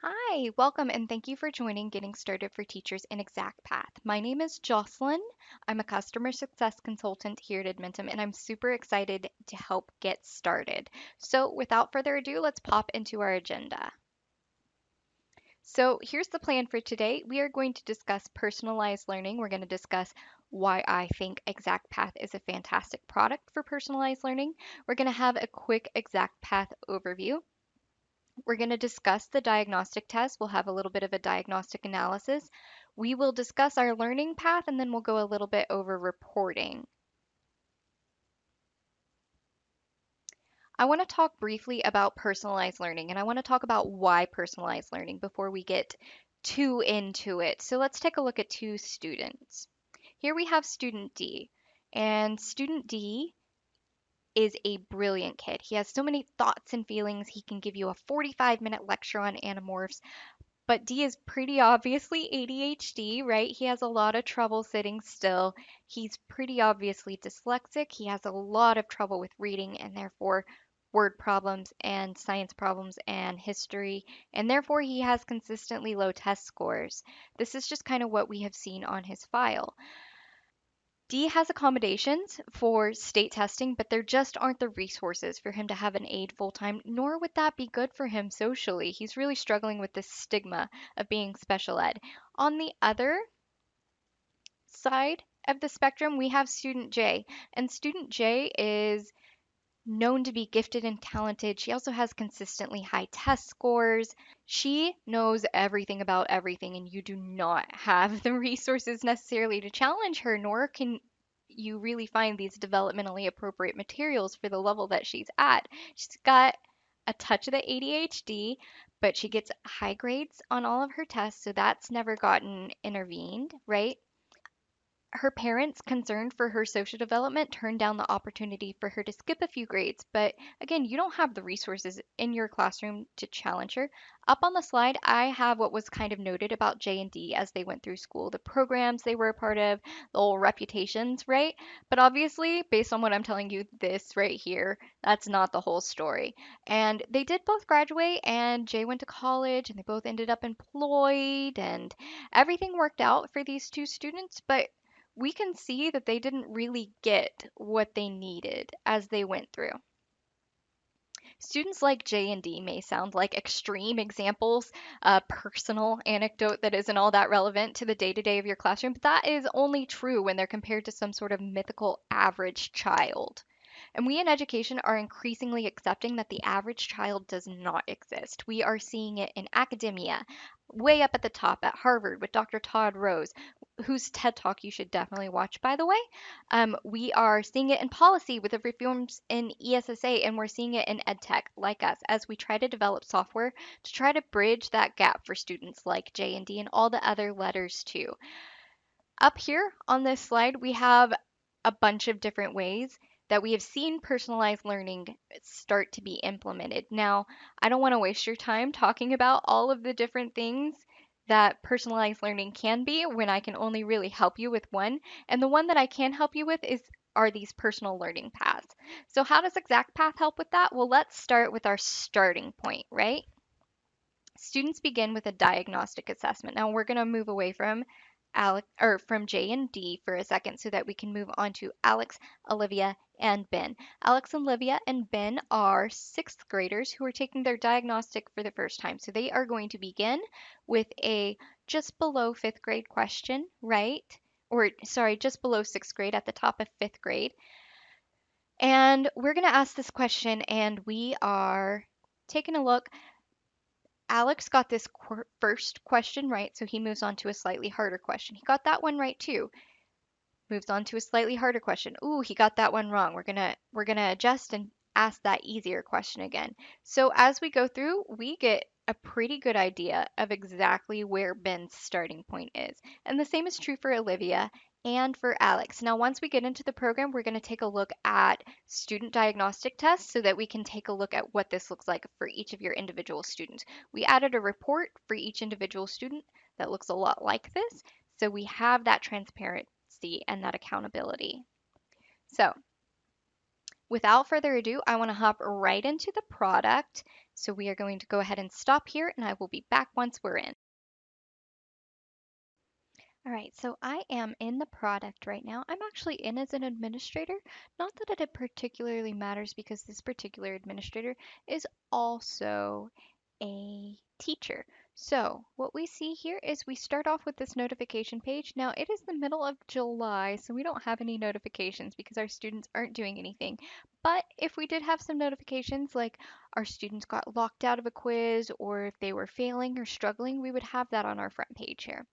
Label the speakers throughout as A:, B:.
A: Hi, welcome, and thank you for joining Getting Started for Teachers in Exact Path. My name is Jocelyn. I'm a customer success consultant here at Edmentum, and I'm super excited to help get started. So, without further ado, let's pop into our agenda. So, here's the plan for today. We are going to discuss personalized learning. We're going to discuss why I think Exact Path is a fantastic product for personalized learning. We're going to have a quick Exact Path overview. We're going to discuss the diagnostic test. We'll have a little bit of a diagnostic analysis. We will discuss our learning path, and then we'll go a little bit over reporting. I want to talk briefly about personalized learning, and I want to talk about why personalized learning before we get too into it. So let's take a look at two students. Here we have student D, and student D is a brilliant kid. He has so many thoughts and feelings. He can give you a 45-minute lecture on animorphs. But D is pretty obviously ADHD, right? He has a lot of trouble sitting still. He's pretty obviously dyslexic. He has a lot of trouble with reading and therefore word problems and science problems and history, and therefore he has consistently low test scores. This is just kind of what we have seen on his file. D has accommodations for state testing, but there just aren't the resources for him to have an aide full time, nor would that be good for him socially. He's really struggling with this stigma of being special ed. On the other side of the spectrum, we have student J, and student J is known to be gifted and talented. She also has consistently high test scores. She knows everything about everything, and you do not have the resources necessarily to challenge her, nor can you really find these developmentally appropriate materials for the level that she's at. She's got a touch of the ADHD, but she gets high grades on all of her tests, so that's never gotten intervened, right? Her parents, concerned for her social development, turned down the opportunity for her to skip a few grades. But again, you don't have the resources in your classroom to challenge her. Up on the slide, I have what was kind of noted about J and D as they went through school, the programs they were a part of, the whole reputations, right? But obviously, based on what I'm telling you, this right here, that's not the whole story. And they did both graduate, and Jay went to college, and they both ended up employed, and everything worked out for these two students. But we can see that they didn't really get what they needed as they went through. Students like J and D may sound like extreme examples, a personal anecdote that isn't all that relevant to the day to day of your classroom, but that is only true when they're compared to some sort of mythical average child. And we in education are increasingly accepting that the average child does not exist. We are seeing it in academia, way up at the top at Harvard with Dr. Todd Rose, whose TED Talk you should definitely watch, by the way. We are seeing it in policy with the reforms in ESSA, and we're seeing it in EdTech, like us, as we try to develop software to try to bridge that gap for students like J and D and all the other letters too. Up here on this slide, we have a bunch of different ways that we have seen personalized learning start to be implemented. Now, I don't want to waste your time talking about all of the different things that personalized learning can be when I can only really help you with one. And the one that I can help you with is are these personal learning paths. So how does Exact Path help with that? Well, let's start with our starting point, right? Students begin with a diagnostic assessment. Now we're going to move away from Alex or from J and D for a second so that we can move on to Alex, Olivia, and Ben. Alex, Olivia, and Ben are sixth graders who are taking their diagnostic for the first time. So they are going to begin with a just below fifth grade question, right? Or sorry, just below sixth grade at the top of fifth grade. And we're going to ask this question, and we are taking a look. Alex got this first question right, so he moves on to a slightly harder question. He got that one right too. Moves on to a slightly harder question. Ooh, he got that one wrong. We're gonna adjust and ask that easier question again. So as we go through, we get a pretty good idea of exactly where Ben's starting point is. And the same is true for Olivia and for Alex. Now, once we get into the program, we're going to take a look at student diagnostic tests so that we can take a look at what this looks like for each of your individual students. We added a report for each individual student that looks a lot like this. So we have that transparency and that accountability. So Without further ado, I want to hop right into the product. So we are going to go ahead and stop here, and I will be back once we're in. All right, so I am in the product right now. I'm actually in as an administrator. Not that it particularly matters because this particular administrator is also a teacher. So what we see here is we start off with this notification page. Now it is the middle of July, so we don't have any notifications because our students aren't doing anything. But if we did have some notifications, like our students got locked out of a quiz or if they were failing or struggling, we would have that on our front page here.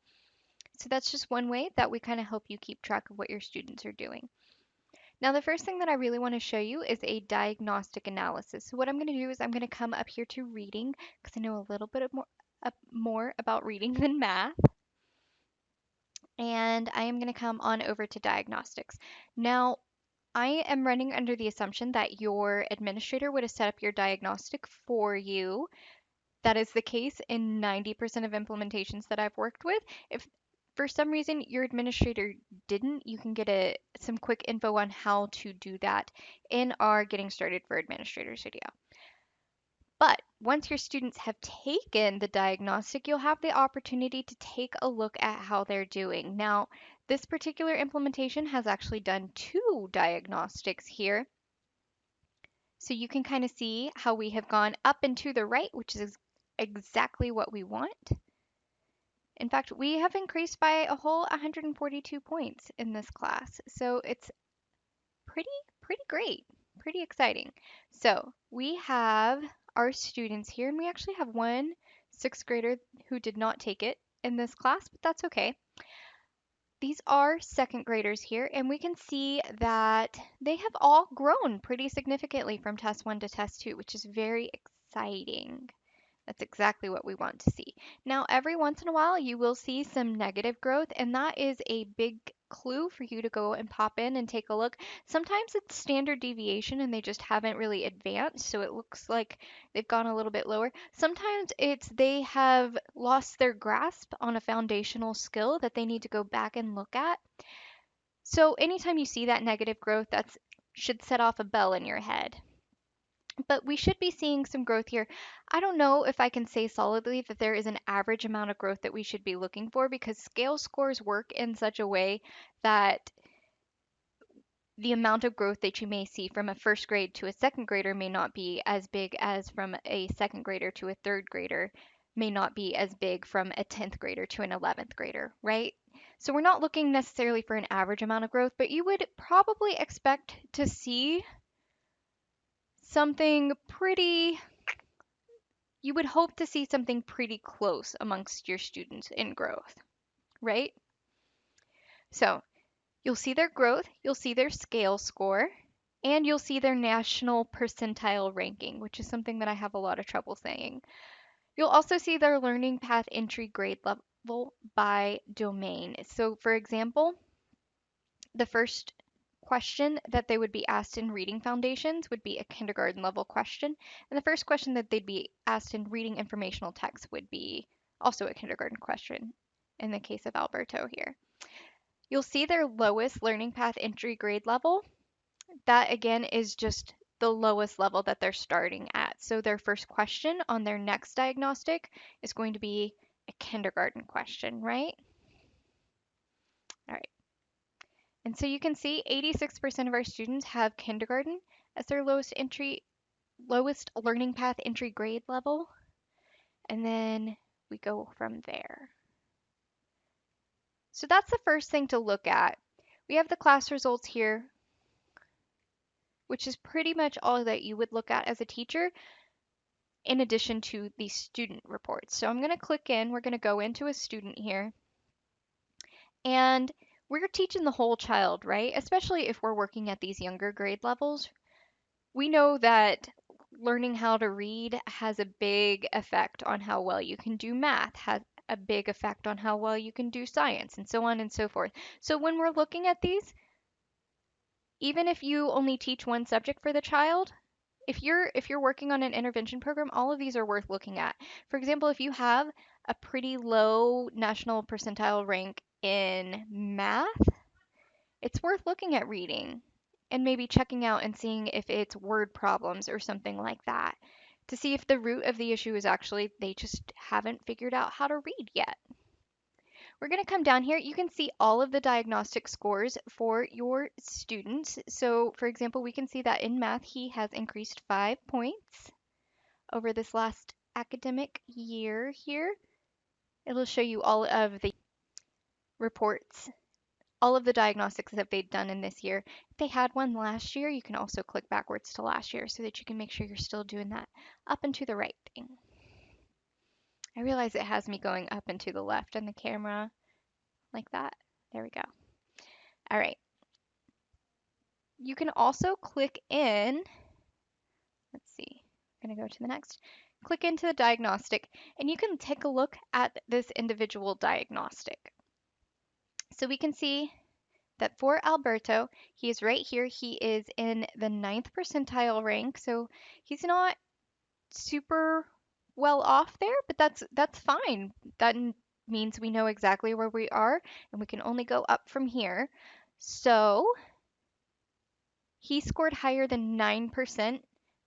A: So that's just one way that we kind of help you keep track of what your students are doing. Now, the first thing that I really want to show you is a diagnostic analysis. So what I'm going to do is I'm going to come up here to reading because I know a little bit more about reading than math. And I am going to come on over to diagnostics. Now, I am running under the assumption that your administrator would have set up your diagnostic for you. That is the case in 90% of implementations that I've worked with. If for some reason your administrator didn't, you can get some quick info on how to do that in our Getting Started for Administrators video. But once your students have taken the diagnostic, you'll have the opportunity to take a look at how they're doing. Now, this particular implementation has actually done 2 diagnostics here. So you can kind of see how we have gone up and to the right, which is exactly what we want. In fact, we have increased by a whole 142 points in this class. So it's pretty great, pretty exciting. So we have our students here, and we actually have one 6th grader who did not take it in this class, but that's okay. These are 2nd graders here, and we can see that they have all grown pretty significantly from test 1 to test 2, which is very exciting. That's exactly what we want to see. Now, every once in a while, you will see some negative growth, and that is a big clue for you to go and pop in and take a look. Sometimes it's standard deviation and they just haven't really advanced, so it looks like they've gone a little bit lower. Sometimes it's they have lost their grasp on a foundational skill that they need to go back and look at. So anytime you see that negative growth, that should set off a bell in your head. But we should be seeing some growth here. I don't know if I can say solidly that there is an average amount of growth that we should be looking for because scale scores work in such a way that the amount of growth that you may see from a 1st grade to a 2nd grader may not be as big as from a 2nd grader to a 3rd grader, may not be as big from a 10th grader to an 11th grader, right? So we're not looking necessarily for an average amount of growth, but you would probably expect to see something pretty you would hope to see something pretty close amongst your students in growth, right? So you'll see their growth, you'll see their scale score, and you'll see their national percentile ranking, which is something that I have a lot of trouble saying. You'll also see their learning path entry grade level by domain. So for example, the first question that they would be asked in reading foundations would be a kindergarten level question, and the first question that they'd be asked in reading informational text would be also a kindergarten question in the case of Alberto here. You'll see their lowest learning path entry grade level. That again is just the lowest level that they're starting at. So their first question on their next diagnostic is going to be a kindergarten question, right? All right. And so you can see 86% of our students have kindergarten as their lowest learning path entry grade level. And then we go from there. So that's the first thing to look at. We have the class results here, which is pretty much all that you would look at as a teacher in addition to the student reports. So I'm going to click in, we're going to go into a student here. And we're teaching the whole child, right? Especially if we're working at these younger grade levels. We know that learning how to read has a big effect on how well you can do math, has a big effect on how well you can do science, and so on and so forth. So when we're looking at these, even if you only teach one subject for the child, if you're working on an intervention program, all of these are worth looking at. For example, if you have a pretty low national percentile rank in math, it's worth looking at reading. and maybe checking out and seeing if it's word problems or something like that to see if the root of the issue is actually they just haven't figured out how to read yet. We're going to come down here. You can see all of the diagnostic scores for your students. So, for example, we can see that in math, he has increased 5 points over this last academic year here. It'll show you all of the reports, all of the diagnostics that they've done in this year. If they had one last year, you can also click backwards to last year so that you can make sure you're still doing that up and to the right thing. I realize it has me going up and to the left on the camera like that. There we go. All right. You can also click in, let's see, I'm going to go to the next. Click into the diagnostic and you can take a look at this individual diagnostic. So we can see that for Alberto, he is right here. He is in the 9th percentile rank, so he's not super well off there, but that's fine. That means we know exactly where we are, and we can only go up from here. So he scored higher than 9%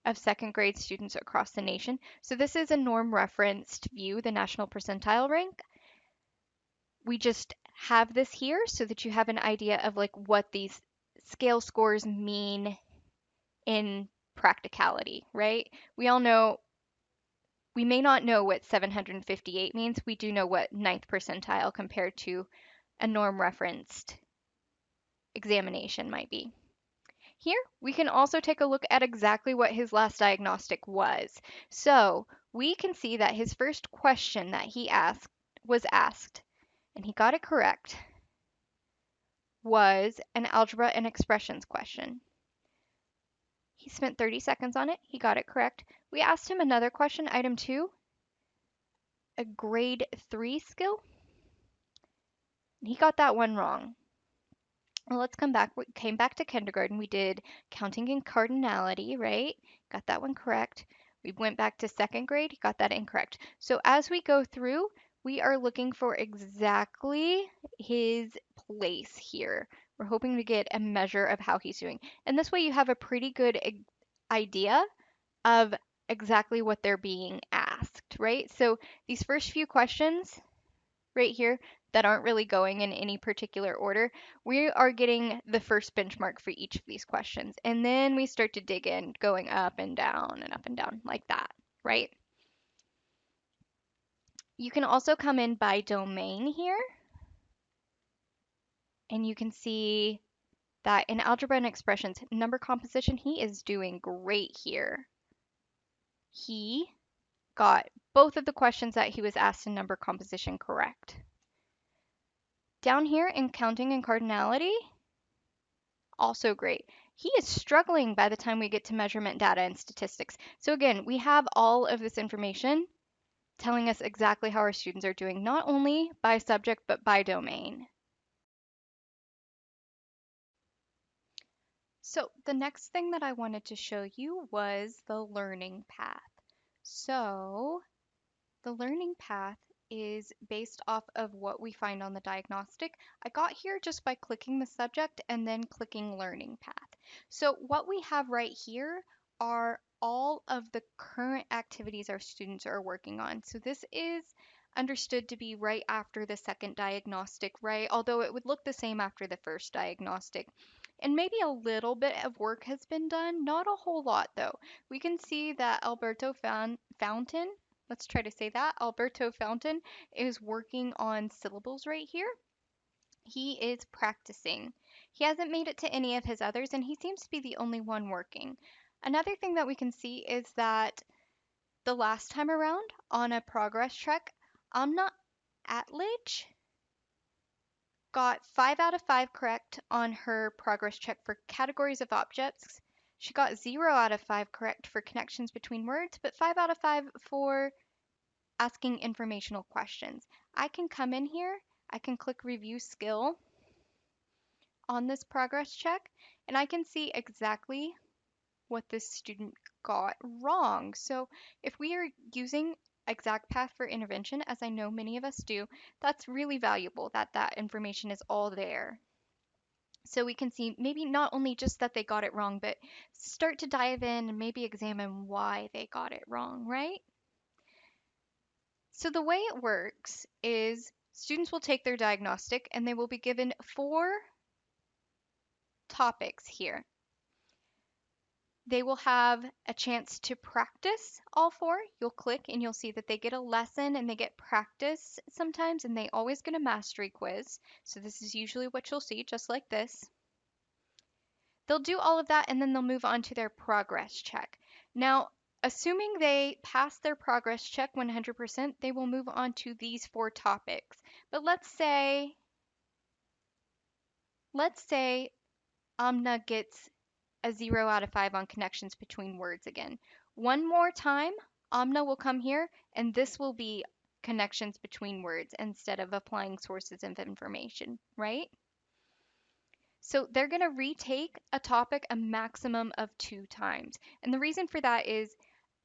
A: of second grade students across the nation. So this is a norm referenced view, the national percentile rank. We just have this here so that you have an idea of like what these scale scores mean in practicality, right? We all know, we may not know what 758 means. We do know what 9th percentile compared to a norm referenced examination might be. Here, we can also take a look at exactly what his last diagnostic was. So we can see that his first question that he was asked, and he got it correct, was an algebra and expressions question. He spent 30 seconds on it. He got it correct. We asked him another question, item 2, a grade 3 skill. And he got that one wrong. Well, let's come back. We came back to kindergarten. We did counting and cardinality, right? Got that one correct. We went back to second grade, got that incorrect. So as we go through, we are looking for exactly his place here. We're hoping to get a measure of how he's doing. And this way you have a pretty good idea of exactly what they're being asked, right? So these first few questions right here that aren't really going in any particular order, we are getting the first benchmark for each of these questions. And then we start to dig in, going up and down like that, right? You can also come in by domain here. And you can see that in algebra and expressions, number composition, he is doing great here. He got both of the questions that he was asked in number composition correct. Down here in counting and cardinality, also great. He is struggling by the time we get to measurement data and statistics. So again, we have all of this information telling us exactly how our students are doing, not only by subject, but by domain. So the next thing that I wanted to show you was the learning path. So the learning path is based off of what we find on the diagnostic. I got here just by clicking the subject and then clicking learning path. So what we have right here are all of the current activities our students are working on. So this is understood to be right after the second diagnostic, right? Although it would look the same after the first diagnostic. And maybe a little bit of work has been done, not a whole lot though. We can see that Alberto Fountain, let's try to say that, Alberto Fountain is working on syllables right here. He is practicing. He hasn't made it to any of his others, and he seems to be the only one working. Another thing that we can see is that the last time around on a progress check, Amna Atledge got 5 out of 5 correct on her progress check for categories of objects. She got 0 out of 5 correct for connections between words, but 5 out of 5 for asking informational questions. I can come in here, I can click review skill on this progress check, and I can see exactly what this student got wrong. So if we are using exact path for intervention, as I know many of us do, that's really valuable that that information is all there. So we can see maybe not only just that they got it wrong, but start to dive in and maybe examine why they got it wrong, right? So the way it works is students will take their diagnostic and they will be given 4 topics here. They will have a chance to practice all 4. You'll click and you'll see that they get a lesson and they get practice sometimes, and they always get a mastery quiz. So this is usually what you'll see, just like this. They'll do all of that and then they'll move on to their progress check. Now, assuming they pass their progress check 100%, they will move on to these 4 topics. But let's say Amna gets a 0 out of 5 on connections between words again. One more time, Amna will come here, and this will be connections between words instead of applying sources of information, right? So they're going to retake a topic a maximum of 2 times. And the reason for that is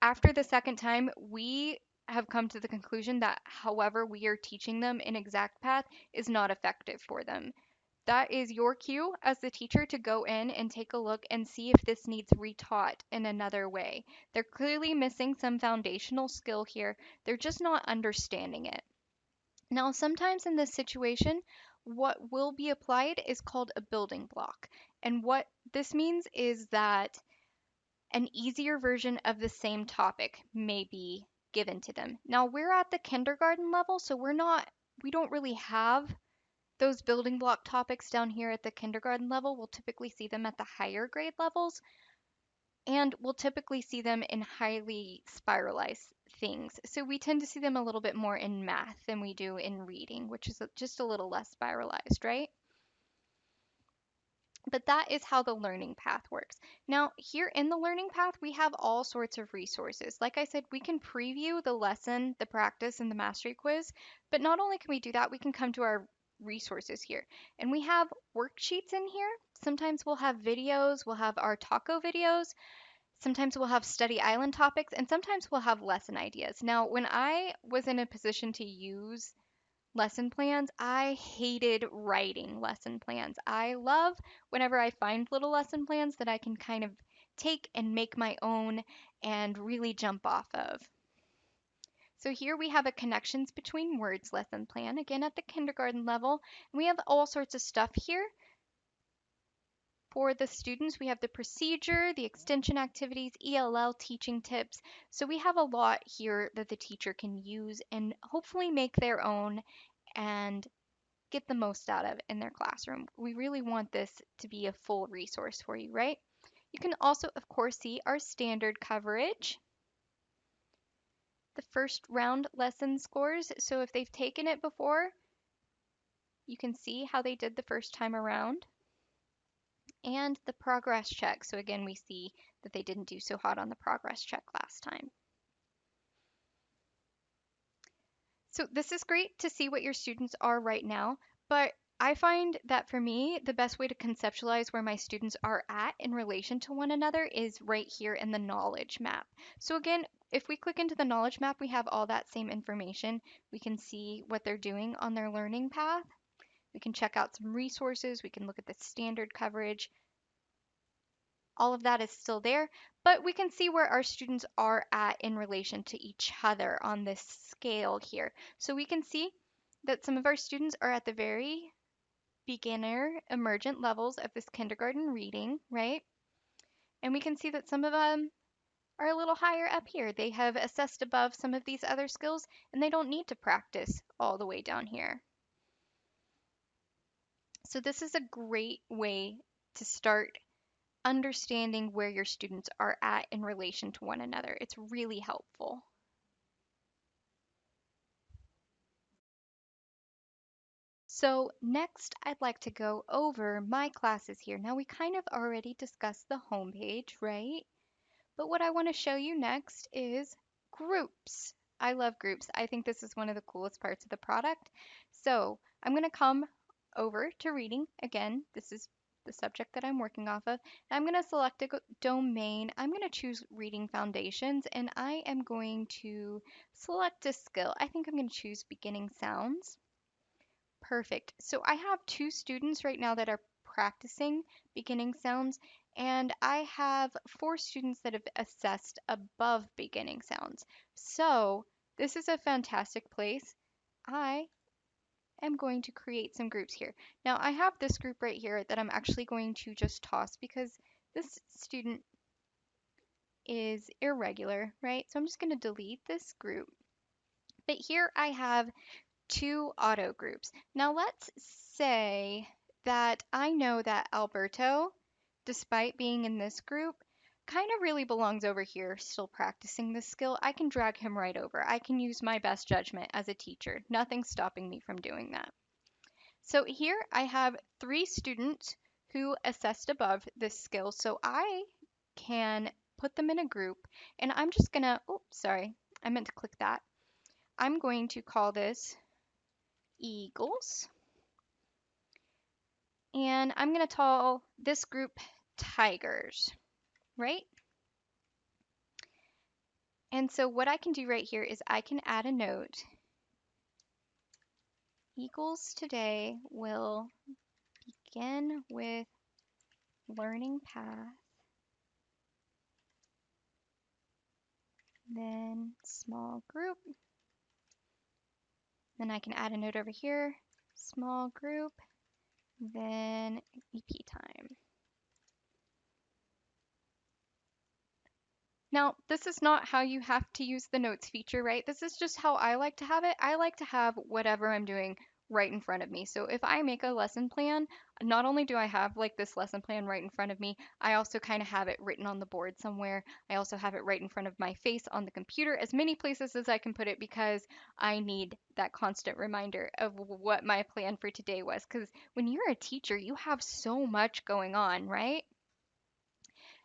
A: after the second time, we have come to the conclusion that however we are teaching them in exact path is not effective for them. That is your cue as the teacher to go in and take a look and see if this needs retaught in another way. They're clearly missing some foundational skill here. They're just not understanding it. Now, sometimes in this situation, what will be applied is called a building block. And what this means is that an easier version of the same topic may be given to them. Now, we're at the kindergarten level, so we don't really have those building block topics down here at the kindergarten level. We'll typically see them at the higher grade levels, and we'll typically see them in highly spiralized things. So we tend to see them a little bit more in math than we do in reading, which is just a little less spiralized, right? But that is how the learning path works. Now, here in the learning path, we have all sorts of resources. Like I said, we can preview the lesson, the practice, and the mastery quiz. But not only can we do that, we can come to our resources here. And we have worksheets in here. Sometimes we'll have videos, we'll have our taco videos. Sometimes we'll have study island topics, and sometimes we'll have lesson ideas. Now, when I was in a position to use lesson plans, I hated writing lesson plans. I love whenever I find little lesson plans that I can kind of take and make my own and really jump off of. So here we have a connections between words lesson plan, again at the kindergarten level. And we have all sorts of stuff here. For the students, we have the procedure, the extension activities, ELL teaching tips. So we have a lot here that the teacher can use and hopefully make their own and get the most out of in their classroom. We really want this to be a full resource for you, right? You can also, of course, see our standard coverage, the first round lesson scores. So if they've taken it before, you can see how they did the first time around. And the progress check. So again, we see that they didn't do so hot on the progress check last time. So this is great to see what your students are right now, but I find that for me, the best way to conceptualize where my students are at in relation to one another is right here in the knowledge map. So again, if we click into the knowledge map, we have all that same information. We can see what they're doing on their learning path. We can check out some resources. We can look at the standard coverage. All of that is still there, but we can see where our students are at in relation to each other on this scale here. So we can see that some of our students are at the very beginner emergent levels of this kindergarten reading, right? And we can see that some of them are a little higher up here. They have assessed above some of these other skills and they don't need to practice all the way down here. So this is a great way to start understanding where your students are at in relation to one another. It's really helpful. So next, I'd like to go over my classes here. Now we kind of already discussed the homepage, right? But what I want to show you next is groups. I love groups. I think this is one of the coolest parts of the product. So I'm going to come over to reading. Again, this is the subject that I'm working off of. I'm going to select a domain. I'm going to choose reading foundations and I am going to select a skill. I think I'm going to choose beginning sounds. Perfect. So I have 2 students right now that are practicing beginning sounds, and I have 4 students that have assessed above beginning sounds. So this is a fantastic place. I am going to create some groups here. Now I have this group right here that I'm actually going to just toss because this student is irregular, right? So I'm just going to delete this group. But here I have 2 auto groups. Now let's say that I know that Alberto, despite being in this group, kind of really belongs over here, still practicing this skill. I can drag him right over. I can use my best judgment as a teacher. Nothing's stopping me from doing that. So here I have 3 students who assessed above this skill. So I can put them in a group, and I'm just gonna, oh, sorry, I meant to click that. I'm going to call this Eagles, and I'm gonna call this group Tigers, right? And so what I can do right here is I can add a note. Eagles today will begin with learning path, then small group. Then I can add a note over here, small group, then EP time. Now, this is not how you have to use the notes feature, right? This is just how I like to have it. I like to have whatever I'm doing right in front of me. So if I make a lesson plan, not only do I have like this lesson plan right in front of me, I also kind of have it written on the board somewhere. I also have it right in front of my face on the computer, as many places as I can put it because I need that constant reminder of what my plan for today was. Because when you're a teacher, you have so much going on, right?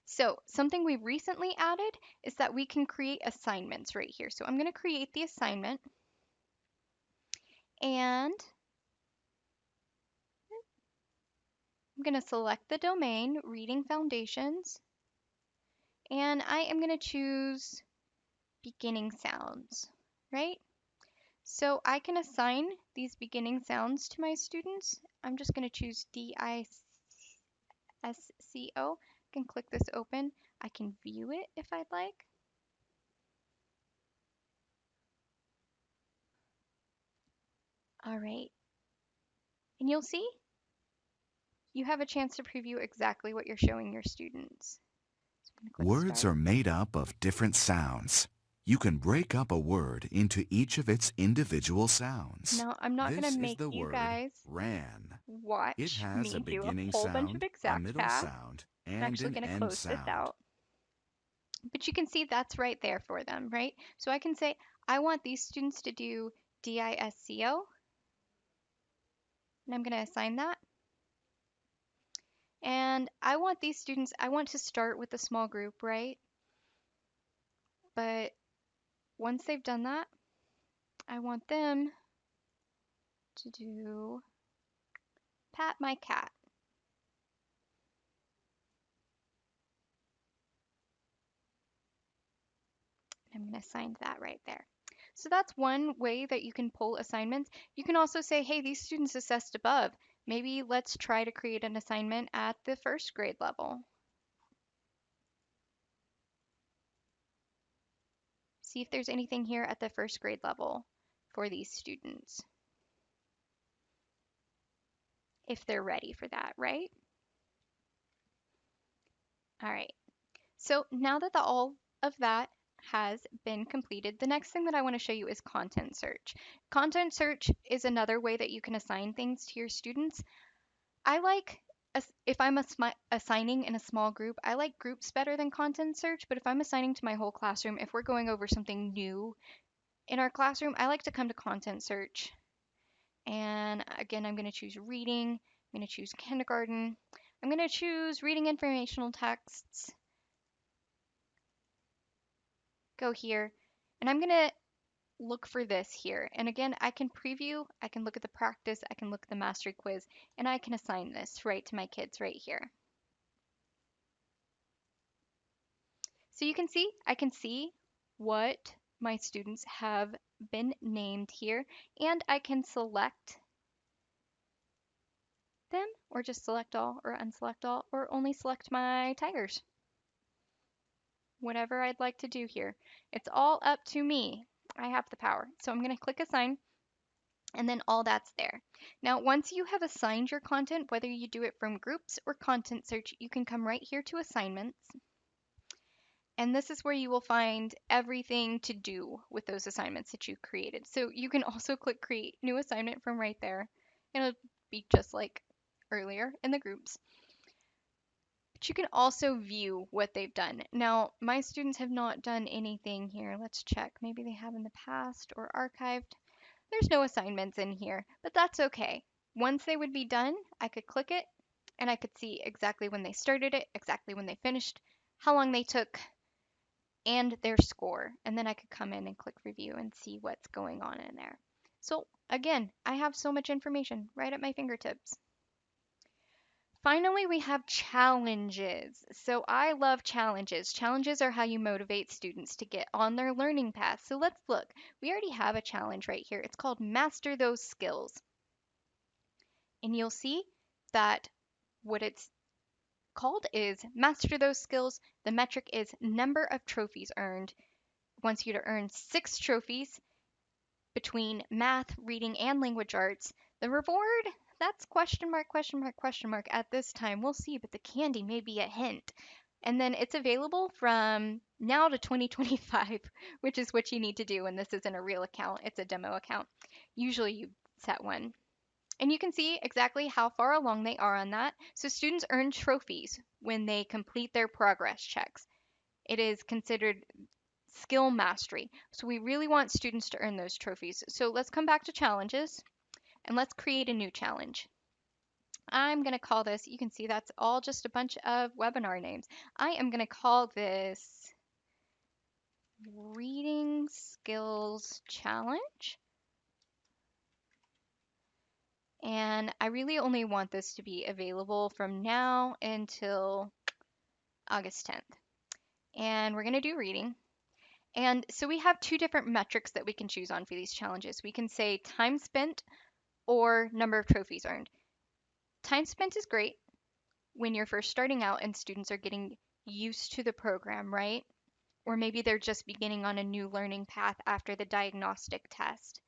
A: So something we recently added is that we can create assignments right here. So I'm going to create the assignment, and I'm going to select the domain, Reading Foundations, and I am going to choose beginning sounds, right? So I can assign these beginning sounds to my students. I'm just going to choose DISCO. I can click this open. I can view it if I'd like. All right. And you'll see you have a chance to preview exactly what you're showing your students. So I'm going to click
B: Words
A: Start.
B: are made up of different sounds. You can break up a word into each of its individual sounds.
A: Now, I'm not going
B: This
A: to
B: is
A: make
B: the
A: you
B: word
A: guys
B: ran. It
A: watch
B: has a
A: me do a
B: beginning
A: whole bunch of
B: sound, a
A: exact
B: middle
A: paths.
B: sound,
A: I'm
B: and
A: actually
B: an
A: going to
B: end
A: close this
B: sound.
A: out. But you can see that's right there for them, right? So I can say, I want these students to do DISCO, and I'm going to assign that. And I want these students, I want to start with a small group, right? But once they've done that, I want them to do pat my cat. I'm going to assign that right there. So that's one way that you can pull assignments. You can also say, hey, these students assessed above. Maybe let's try to create an assignment at the first grade level. See if there's anything here at the first grade level for these students, if they're ready for that, right? All right. So now that all of that has been completed, the next thing that I want to show you is content search. Content search is another way that you can assign things to your students. I like, if I'm assigning in a small group, I like groups better than content search. But if I'm assigning to my whole classroom, if we're going over something new in our classroom, I like to come to content search. And again, I'm going to choose reading. I'm going to choose kindergarten. I'm going to choose reading informational texts. Go here. And I'm going to look for this here. And again, I can preview, I can look at the practice, I can look at the mastery quiz, and I can assign this right to my kids right here. So you can see, I can see what my students have been named here, and I can select them, or just select all or unselect all, or only select my tigers. Whatever I'd like to do here. It's all up to me. I have the power. So I'm going to click assign, and then all that's there. Now, once you have assigned your content, whether you do it from groups or content search, you can come right here to assignments. And this is where you will find everything to do with those assignments that you created. So you can also click create new assignment from right there. It'll be just like earlier in the groups. But you can also view what they've done. Now, my students have not done anything here. Let's check. Maybe they have in the past or archived. There's no assignments in here, but that's okay. Once they would be done, I could click it and I could see exactly when they started it, exactly when they finished, how long they took, and their score. And then I could come in and click review and see what's going on in there. So again, I have so much information right at my fingertips. Finally, we have challenges. So I love challenges. Challenges are how you motivate students to get on their learning path. So let's look. We already have a challenge right here. It's called Master Those Skills. And you'll see that what it's called is Master Those Skills. The metric is number of trophies earned. It wants you to earn 6 trophies between math, reading, and language arts. The reward, that's question mark, question mark, question mark at this time. We'll see, but the candy may be a hint. And then it's available from now to 2025, which is what you need to do when this isn't a real account. It's a demo account. Usually you set one. And you can see exactly how far along they are on that. So students earn trophies when they complete their progress checks. It is considered skill mastery. So we really want students to earn those trophies. So let's come back to challenges and let's create a new challenge. I'm going to call this, you can see that's all just a bunch of webinar names. I am going to call this Reading Skills Challenge. And I really only want this to be available from now until August 10th. And we're going to do reading. And so we have 2 different metrics that we can choose on for these challenges. We can say time spent or number of trophies earned. Time spent is great when you're first starting out and students are getting used to the program, right? Or maybe they're just beginning on a new learning path after the diagnostic test.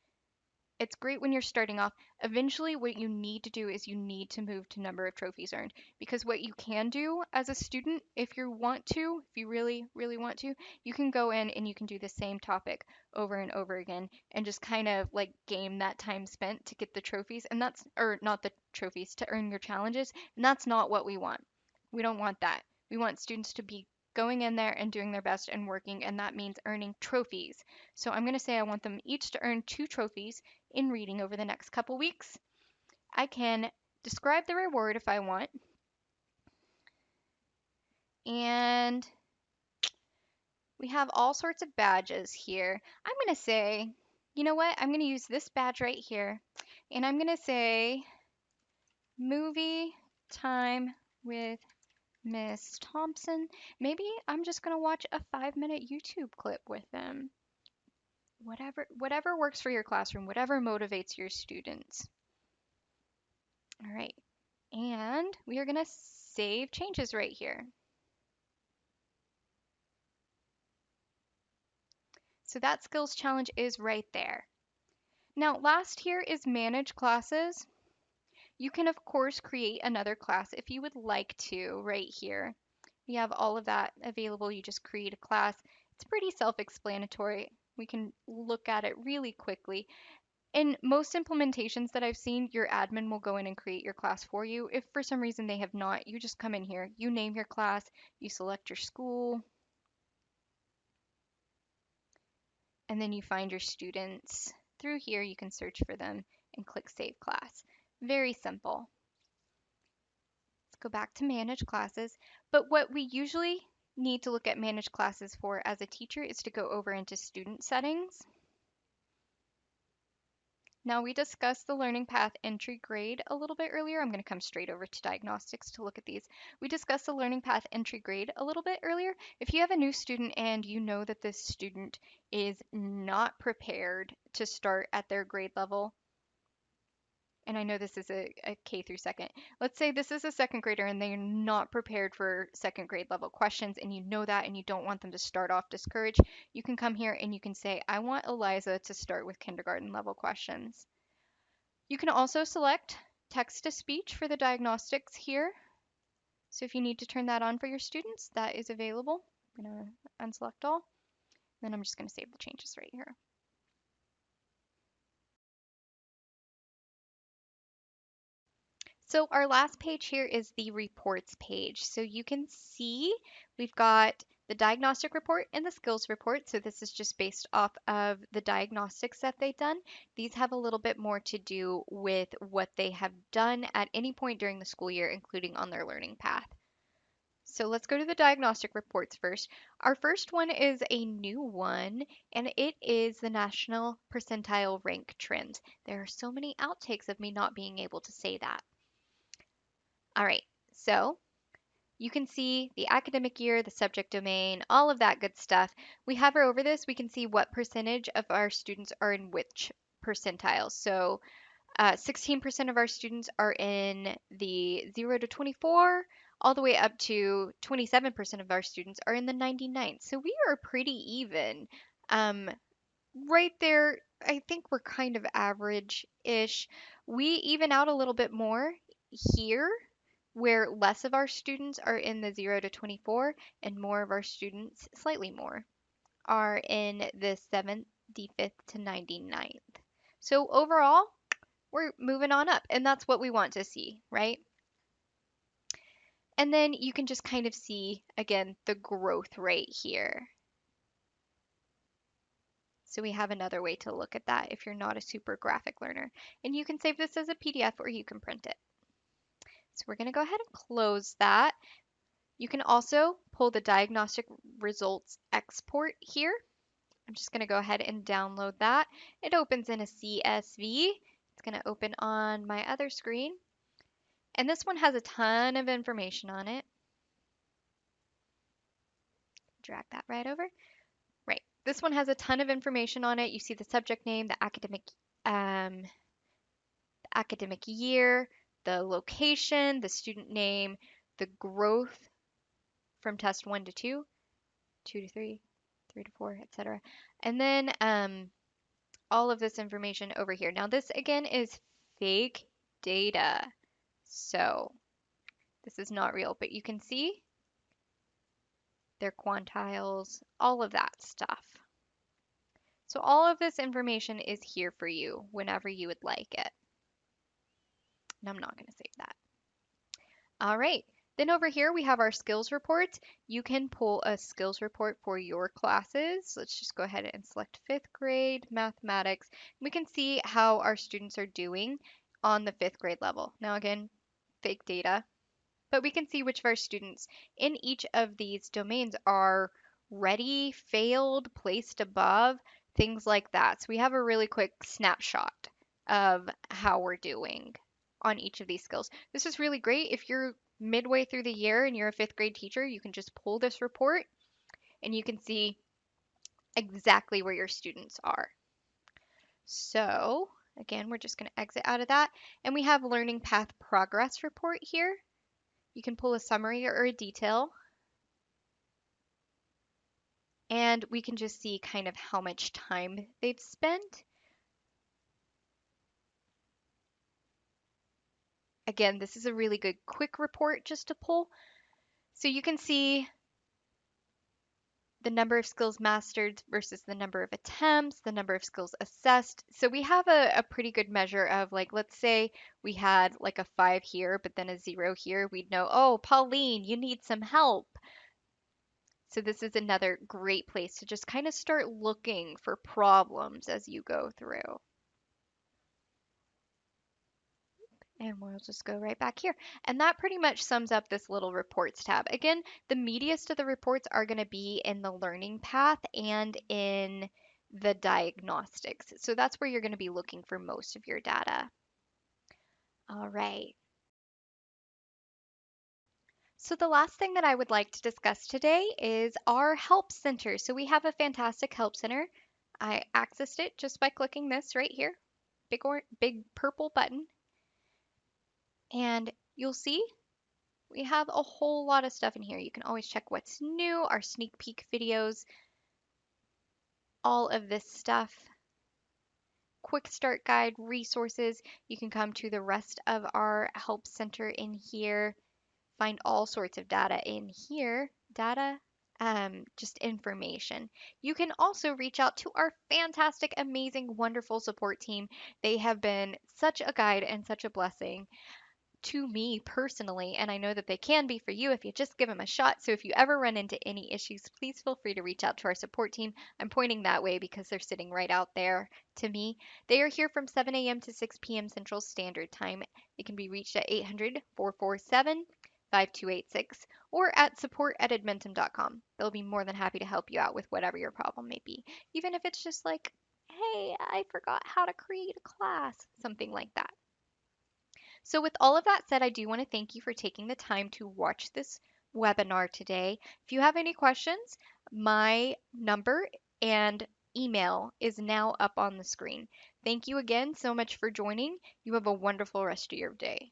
A: It's great when you're starting off. Eventually, what you need to do is you need to move to number of trophies earned. Because what you can do as a student, if you want to, if you really, really want to, you can go in and you can do the same topic over and over again and just kind of like game that time spent to get the trophies. And that's, or not the trophies, to earn your challenges. And that's not what we want. We don't want that. We want students to be going in there and doing their best and working, and that means earning trophies. So I'm going to say I want them each to earn 2 trophies in reading over the next couple weeks. I can describe the reward if I want. And we have all sorts of badges here. I'm going to say, you know what? I'm going to use this badge right here. And I'm going to say movie time with Miss Thompson. Maybe I'm just going to watch a 5-minute YouTube clip with them. Whatever works for your classroom, whatever motivates your students. All right. And we are going to save changes right here. So that skills challenge is right there. Now, last here is manage classes. You can, of course, create another class if you would like to right here. We have all of that available. You just create a class. It's pretty self-explanatory. We can look at it really quickly. In most implementations that I've seen, your admin will go in and create your class for you. If for some reason they have not, you just come in here, you name your class, you select your school, and then you find your students. Through here, you can search for them and click Save Class. Very simple. Let's go back to Manage Classes. But what we usually need to look at Manage Classes for as a teacher is to go over into Student Settings. Now we discussed the learning path entry grade a little bit earlier. I'm going to come straight over to diagnostics to look at these. We discussed the learning path entry grade a little bit earlier. If you have a new student and you know that this student is not prepared to start at their grade level, and I know this is a K through second. Let's say this is a second grader and they're not prepared for second grade level questions, and you know that, and you don't want them to start off discouraged. You can come here and you can say, I want Eliza to start with kindergarten level questions. You can also select text to speech for the diagnostics here. So if you need to turn that on for your students, that is available. I'm going to unselect all. Then I'm just going to save the changes right here. So our last page here is the reports page. So you can see we've got the diagnostic report and the skills report. So this is just based off of the diagnostics that they've done. These have a little bit more to do with what they have done at any point during the school year, including on their learning path. So let's go to the diagnostic reports first. Our first one is a new one, and it is the National Percentile Rank Trend. There are so many outtakes of me not being able to say that. All right, so you can see the academic year, the subject domain, all of that good stuff. We hover over this, we can see what percentage of our students are in which percentile. So 16% of our students are in the 0 to 24, all the way up to 27% of our students are in the 99th. So we are pretty even. Right there, I think we're kind of average-ish. We even out a little bit more here, where less of our students are in the 0 to 24, and more of our students, slightly more, are in the 75th to 99th. So overall, we're moving on up, and that's what we want to see, right? And then you can just kind of see, again, the growth rate here. So we have another way to look at that if you're not a super graphic learner. And you can save this as a PDF or you can print it. So we're going to go ahead and close that. You can also pull the diagnostic results export here. I'm just going to go ahead and download that. It opens in a CSV. It's going to open on my other screen. And this one has a ton of information on it. Drag that right over. Right. This one has a ton of information on it. You see the subject name, the academic year, the location, the student name, the growth from test 1 to 2, 2 to 3, 3 to 4, etc. And then all of this information over here. Now this again is fake data. So this is not real, but you can see their quantiles, all of that stuff. So all of this information is here for you whenever you would like it. And I'm not going to save that. All right. Then over here we have our skills reports. You can pull a skills report for your classes. Let's just go ahead and select 5th grade mathematics. We can see how our students are doing on the 5th grade level. Now again, fake data, but we can see which of our students in each of these domains are ready, failed, placed above, things like that. So we have a really quick snapshot of how we're doing on each of these skills. This is really great if you're midway through the year and you're a 5th grade teacher. You can just pull this report and you can see exactly where your students are. So again, we're just going to exit out of that, and we have learning path progress report here. You can pull a summary or a detail, and we can just see kind of how much time they've spent. Again, this is a really good quick report just to pull. So you can see the number of skills mastered versus the number of attempts, the number of skills assessed. So we have a pretty good measure of, like, let's say we had like a 5 here, but then a 0 here. We'd know, oh, Pauline, you need some help. So this is another great place to just kind of start looking for problems as you go through. And we'll just go right back here. And that pretty much sums up this little reports tab. Again, the meatiest of the reports are going to be in the learning path and in the diagnostics. So that's where you're going to be looking for most of your data. All right. So the last thing that I would like to discuss today is our help center. So we have a fantastic help center. I accessed it just by clicking this right here, big purple button. And you'll see we have a whole lot of stuff in here. You can always check what's new, our sneak peek videos, all of this stuff. Quick start guide, resources. You can come to the rest of our help center in here, find all sorts of data in here. Just information. You can also reach out to our fantastic, amazing, wonderful support team. They have been such a guide and such a blessing to me personally, and I know that they can be for you if you just give them a shot. So if you ever run into any issues, please feel free to reach out to our support team. I'm pointing that way because they're sitting right out there to me. They are here from 7 a.m. to 6 p.m. Central Standard Time. They can be reached at 800 447 5286 or at support@edmentum.com. They'll be more than happy to help you out with whatever your problem may be, even if it's just like, hey, I forgot how to create a class, something like that. So, with all of that said, I do want to thank you for taking the time to watch this webinar today. If you have any questions, my number and email is now up on the screen. Thank you again so much for joining. You have a wonderful rest of your day.